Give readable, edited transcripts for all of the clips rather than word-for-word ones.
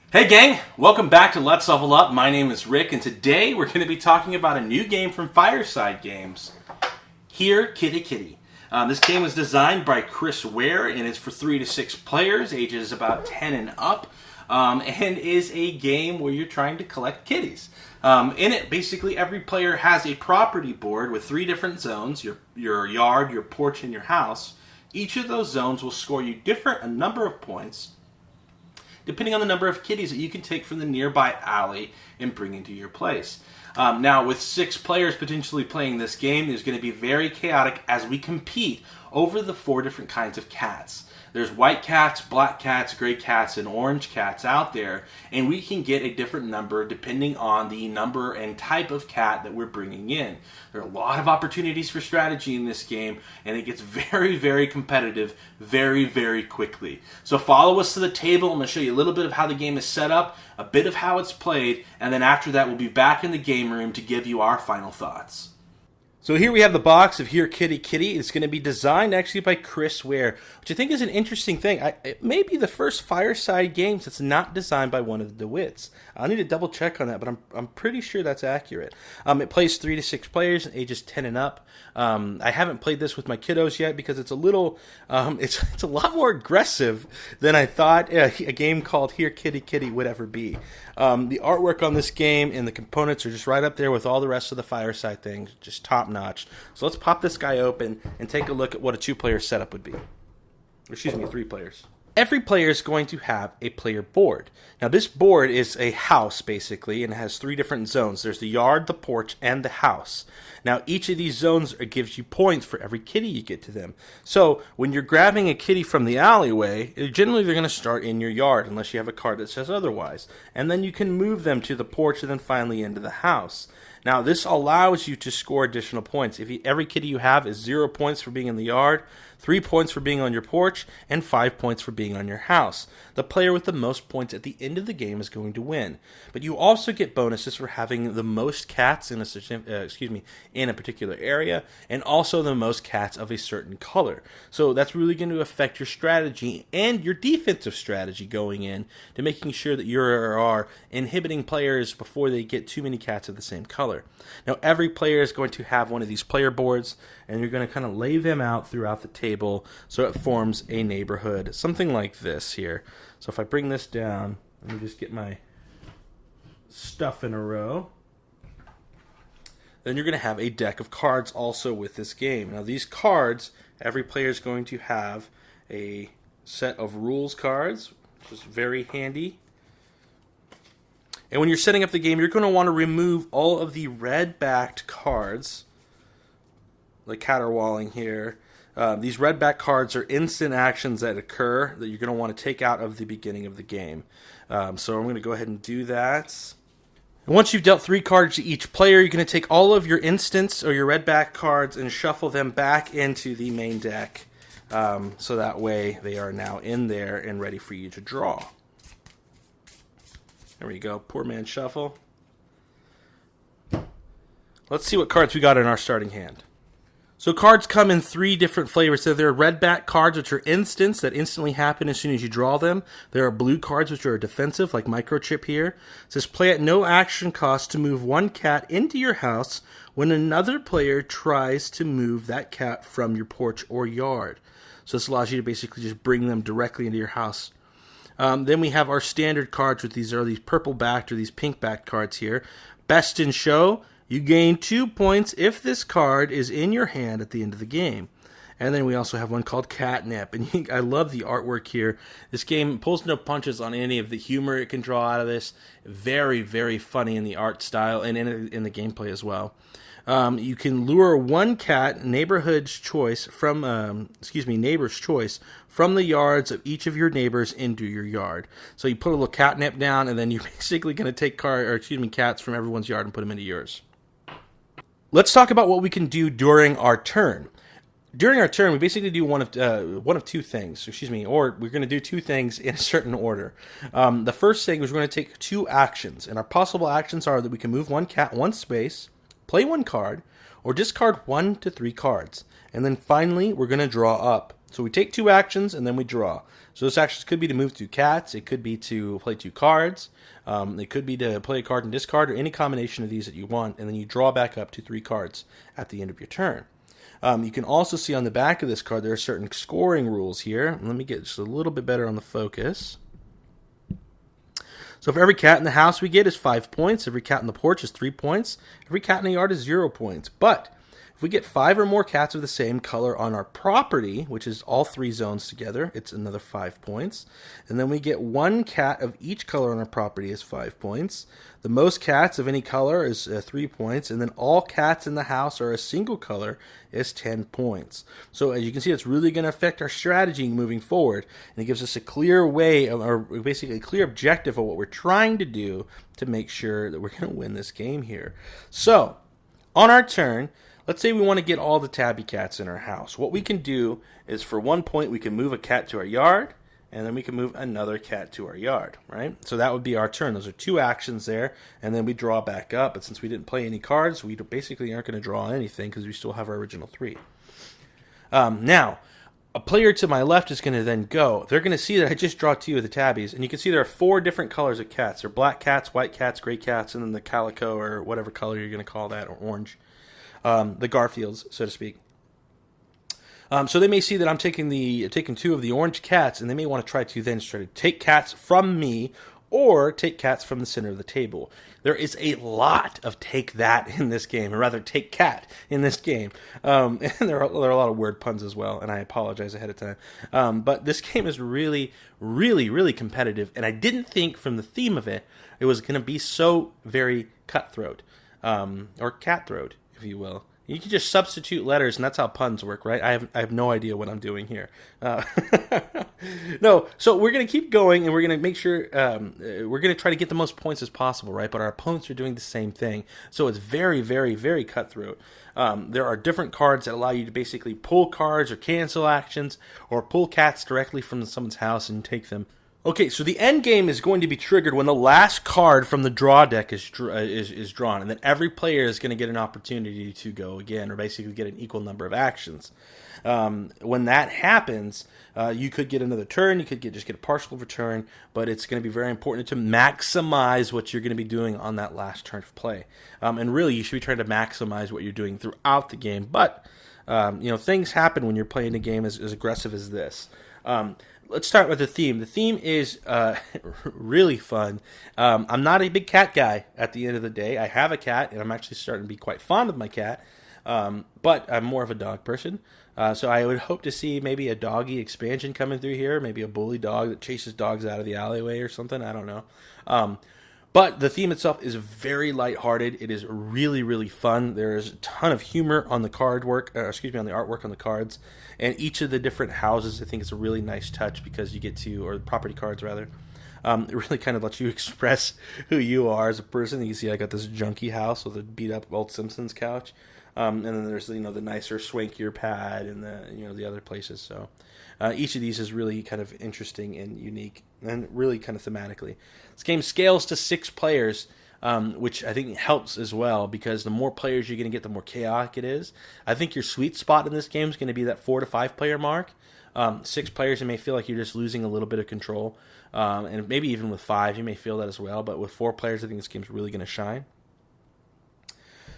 Hey gang, welcome back to Let's Level Up. My name is Rick, and today we're going to be talking about a new game from Fireside Games, Here Kitty Kitty. This game was designed by Chris Ware, and it's for 3 to 6 players, ages about 10 and up, and is a game where you're trying to collect kitties. In it, basically every player has a property board with 3 different zones, your yard, your porch, and your house. Each of those zones will score you a number of points, depending on the number of kitties that you can take from the nearby alley and bring into your place. Now, with 6 players potentially playing this game, it's going to be very chaotic as we compete over the 4 different kinds of cats. There's white cats, black cats, gray cats, and orange cats out there, and we can get a different number depending on the number and type of cat that we're bringing in. There are a lot of opportunities for strategy in this game, and it gets very, very competitive very, very quickly. So follow us to the table. I'm going to show you a little bit of how the game is set up, a bit of how it's played, and then after that we'll be back in the game room to give you our final thoughts. So here we have the box of Here Kitty Kitty. It's going to be designed actually by Chris Ware, which I think is an interesting thing. It may be the first Fireside Games that's not designed by one of the DeWitts. I'll need to double check on that, but I'm pretty sure that's accurate. It plays 3 to 6 players, ages 10 and up. I haven't played this with my kiddos yet because it's a little, it's a lot more aggressive than I thought a game called Here Kitty Kitty would ever be. The artwork on this game and the components are just right up there with all the rest of the Fireside things, just top notch. So let's pop this guy open and take a look at what a 2-player setup would be. Excuse me, 3 players. Every player is going to have a player board. Now this board is a house basically, and it has 3 different zones. There's the yard, the porch, and the house. Now each of these zones gives you points for every kitty you get to them. So when you're grabbing a kitty from the alleyway, generally they're going to start in your yard unless you have a card that says otherwise. And then you can move them to the porch and then finally into the house. Now this allows you to score additional points. Every kitty you have is 0 points for being in the yard, 3 points for being on your porch, and 5 points for being on your house. The player with the most points at the end of the game is going to win. But you also get bonuses for having the most cats in a particular area, and also the most cats of a certain color. So that's really going to affect your strategy and your defensive strategy going in to making sure that you are inhibiting players before they get too many cats of the same color. Now every player is going to have one of these player boards, and you're going to kind of lay them out throughout the table so it forms a neighborhood, something like this here. So if I bring this down, let me just get my stuff in a row. Then you're going to have a deck of cards also with this game. Now these cards, every player is going to have a set of rules cards, which is very handy. And when you're setting up the game, you're going to want to remove all of the red-backed cards, like caterwauling here. These red-backed cards are instant actions that occur that you're going to want to take out of the beginning of the game. So I'm going to go ahead and do that. And once you've dealt 3 cards to each player, you're going to take all of your instants or your red-backed cards and shuffle them back into the main deck. So that way they are now in there and ready for you to draw. There we go. Poor man shuffle. Let's see what cards we got in our starting hand. So cards come in 3 different flavors. So there are red-back cards, which are instants that instantly happen as soon as you draw them. There are blue cards, which are defensive, like Microchip here. It says play at no action cost to move 1 cat into your house when another player tries to move that cat from your porch or yard. So this allows you to basically just bring them directly into your house. Then we have our standard cards with these purple-backed or these pink-backed cards here. Best in show. You gain 2 points if this card is in your hand at the end of the game. And then we also have one called Catnip. And I love the artwork here. This game pulls no punches on any of the humor it can draw out of this. Very, very funny in the art style and in the gameplay as well. You can lure 1 cat, neighbor's choice, from the yards of each of your neighbors into your yard. So you put a little catnip down, and then you're basically going to take cats from everyone's yard and put them into yours. Let's talk about what we can do during our turn. During our turn, we basically do one of 2 things, or we're going to do 2 things in a certain order. The first thing is we're going to take 2 actions, and our possible actions are that we can move 1 cat 1 space, play 1 card, or discard 1 to 3 cards. And then finally, we're going to draw up So we take 2 actions and then we draw. So this actions could be to move 2 cats. It could be to play 2 cards. It could be to play a card and discard, or any combination of these that you want. And then you draw back up to 3 cards at the end of your turn. You can also see on the back of this card there are certain scoring rules here. Let me get just a little bit better on the focus. So for every cat in the house we get is 5 points. Every cat in the porch is 3 points. Every cat in the yard is 0 points. But if we get 5 or more cats of the same color on our property, which is all 3 zones together, it's another 5 points. And then we get 1 cat of each color on our property is 5 points. The most cats of any color is 3 points. And then all cats in the house are a single color is 10 points. So as you can see, it's really going to affect our strategy moving forward. And it gives us a clear way, or basically a clear objective of what we're trying to do to make sure that we're going to win this game here. So on our turn, let's say we want to get all the tabby cats in our house. What we can do is, for 1 point, we can move a cat to our yard, and then we can move another cat to our yard, right? So that would be our turn. Those are 2 actions there, and then we draw back up. But since we didn't play any cards, we basically aren't going to draw anything because we still have our original 3. Now, a player to my left is going to then go. They're going to see that I just draw 2 of the tabbies, and you can see there are 4 different colors of cats. There are black cats, white cats, gray cats, and then the calico, or whatever color you're going to call that, or orange. The Garfields, so to speak. So they may see that I'm taking 2 of the orange cats, and they may want to try to take cats from me, or take cats from the center of the table. There is a lot of take that in this game, or rather take cat in this game. And there are a lot of word puns as well, and I apologize ahead of time. But this game is really, really, really competitive, and I didn't think from the theme of it was going to be so very cutthroat, or catthroat, if you will. You can just substitute letters, and that's how puns work, right? I have no idea what I'm doing here. No, so we're going to keep going, and we're going to make sure we're going to try to get the most points as possible, right? But our opponents are doing the same thing, so it's very, very, very cutthroat. There are different cards that allow you to basically pull cards or cancel actions, or pull cats directly from someone's house and take them. Okay, so the end game is going to be triggered when the last card from the draw deck is drawn, and then every player is going to get an opportunity to go again, or basically get an equal number of actions. When that happens, you could get another turn, you could just get a partial return, but it's going to be very important to maximize what you're going to be doing on that last turn of play. And really, you should be trying to maximize what you're doing throughout the game, but things happen when you're playing a game as aggressive as this. Let's start with the theme. The theme is really fun. I'm not a big cat guy at the end of the day. I have a cat, and I'm actually starting to be quite fond of my cat, but I'm more of a dog person. So I would hope to see maybe a doggy expansion coming through here, maybe a bully dog that chases dogs out of the alleyway or something. I don't know. But the theme itself is very lighthearted. It is really, really fun. There is a ton of humor on the on the artwork on the cards. And each of the different houses, I think, is a really nice touch because you get to, or the property cards rather, it really kind of lets you express who you are as a person. You see I got this junky house with a beat-up old Simpsons couch. And then there's, the nicer, swankier pad and the other places. So each of these is really kind of interesting and unique and really kind of thematically. This game scales to 6 players, which I think helps as well because the more players you're going to get, the more chaotic it is. I think your sweet spot in this game is going to be that 4 to 5 player mark. 6 players, you may feel like you're just losing a little bit of control. And maybe even with 5, you may feel that as well. But with 4 players, I think this game's really going to shine.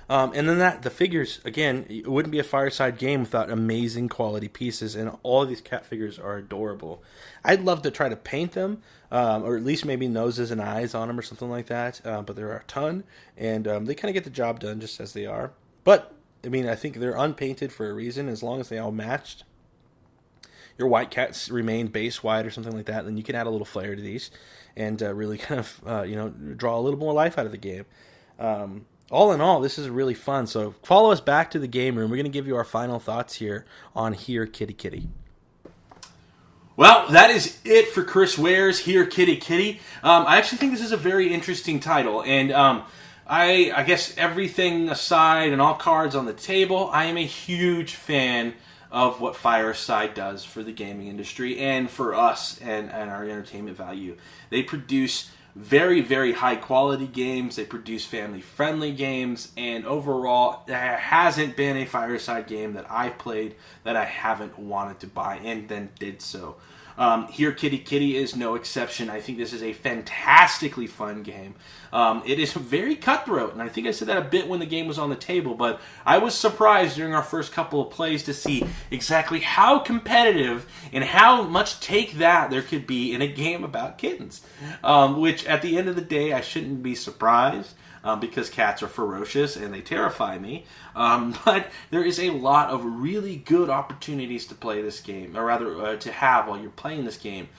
And then the figures, again, it wouldn't be a Fireside game without amazing quality pieces, and all of these cat figures are adorable. I'd love to try to paint them, or at least maybe noses and eyes on them or something like that, but there are a ton, and they kind of get the job done just as they are. But, I think they're unpainted for a reason, as long as they all matched. Your white cats remain base white or something like that, then you can add a little flair to these, and really kind of, draw a little more life out of the game. All in all, this is really fun. So follow us back to the game room. We're going to give you our final thoughts here on Here Kitty Kitty. Well, that is it for Chris Ware's Here Kitty Kitty. I actually think this is a very interesting title. And I guess everything aside and all cards on the table, I am a huge fan of what Fireside does for the gaming industry and for us and our entertainment value. They produce very, very high quality games. They produce family friendly games, and overall, there hasn't been a Fireside game that I've played that I haven't wanted to buy and then did so. Here Kitty Kitty is no exception. I think this is a fantastically fun game. It is very cutthroat, and I think I said that a bit when the game was on the table, but I was surprised during our first couple of plays to see exactly how competitive and how much take that there could be in a game about kittens. Which, at the end of the day, I shouldn't be surprised. Because cats are ferocious and they terrify me. But there is a lot of really good opportunities to play this game, or rather to have while you're playing this game.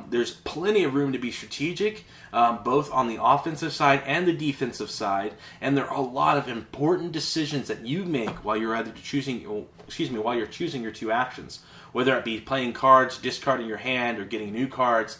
There's plenty of room to be strategic, both on the offensive side and the defensive side, and there are a lot of important decisions that you make while you're choosing your two actions. Whether it be playing cards, discarding your hand, or getting new cards.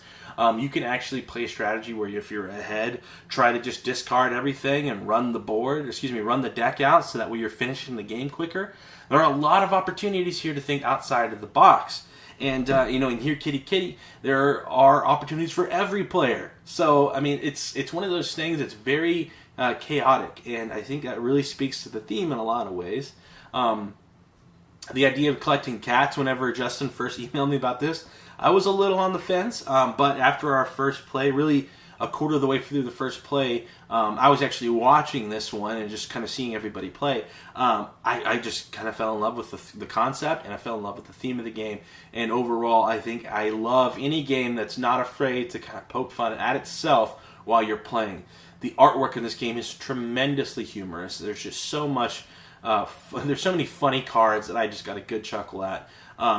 You can actually play a strategy where if you're ahead, try to just discard everything and run the deck out so that way you're finishing the game quicker. There are a lot of opportunities here to think outside of the box. And, in Here Kitty Kitty, there are opportunities for every player. So, I mean, it's one of those things that's very chaotic, and I think that really speaks to the theme in a lot of ways. The idea of collecting cats, whenever Justin first emailed me about this, I was a little on the fence, but after our first play, really a quarter of the way through the first play, I was actually watching this one and just kind of seeing everybody play. I just kind of fell in love with the concept, and I fell in love with the theme of the game. And overall, I think I love any game that's not afraid to kind of poke fun at itself while you're playing. The artwork in this game is tremendously humorous. There's just so much... there's so many funny cards that I just got a good chuckle at,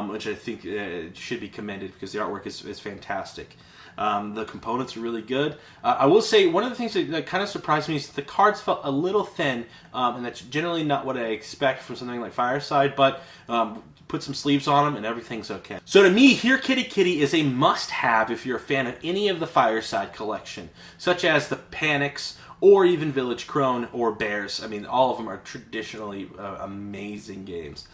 which I think should be commended because the artwork is fantastic. The components are really good. I will say one of the things that kind of surprised me is that the cards felt a little thin, and that's generally not what I expect from something like Fireside, but put some sleeves on them and everything's okay. So to me, Here Kitty Kitty is a must-have if you're a fan of any of the Fireside collection, such as the Panics, or even Village Crone or Bears. I mean, all of them are traditionally amazing games.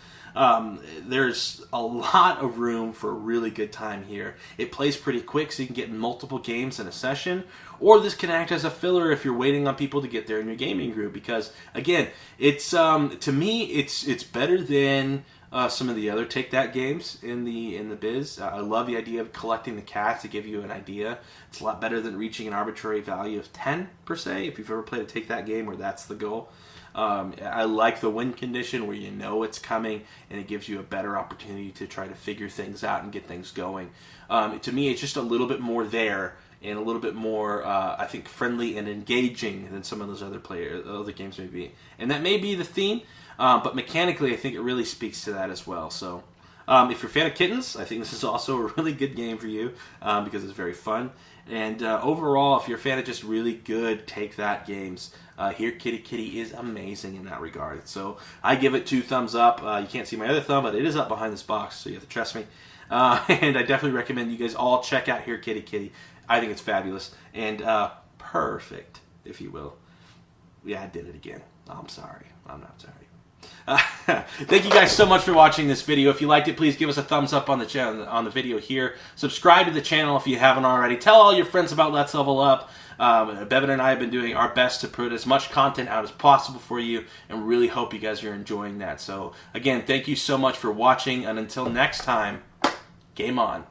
There's a lot of room for a really good time here. It plays pretty quick, so you can get multiple games in a session, or this can act as a filler if you're waiting on people to get there in your gaming group, because, again, it's to me, it's better than some of the other Take That games in the biz. I love the idea of collecting the cats to give you an idea. It's a lot better than reaching an arbitrary value of 10, per se, if you've ever played a Take That game where that's the goal. I like the win condition where you know it's coming and it gives you a better opportunity to try to figure things out and get things going. To me, it's just a little bit more there and a little bit more, I think, friendly and engaging than some of those other games may be. And that may be the theme, but mechanically, I think it really speaks to that as well. So, if you're a fan of kittens, I think this is also a really good game for you because it's very fun. And overall, if you're a fan of just really good Take That games, Here Kitty Kitty is amazing in that regard. So I give it 2 thumbs up. You can't see my other thumb, but it is up behind this box, so you have to trust me. And I definitely recommend you guys all check out Here Kitty Kitty. I think it's fabulous and perfect, if you will. Yeah, I did it again. I'm sorry. I'm not sorry. Thank you guys so much for watching this video. If you liked it, please give us a thumbs up on the channel, on the video here. Subscribe to the channel if you haven't already. Tell all your friends about Let's Level Up. Bevan and I have been doing our best to put as much content out as possible for you, and really hope you guys are enjoying that. So again, thank you so much for watching, and until next time, game on.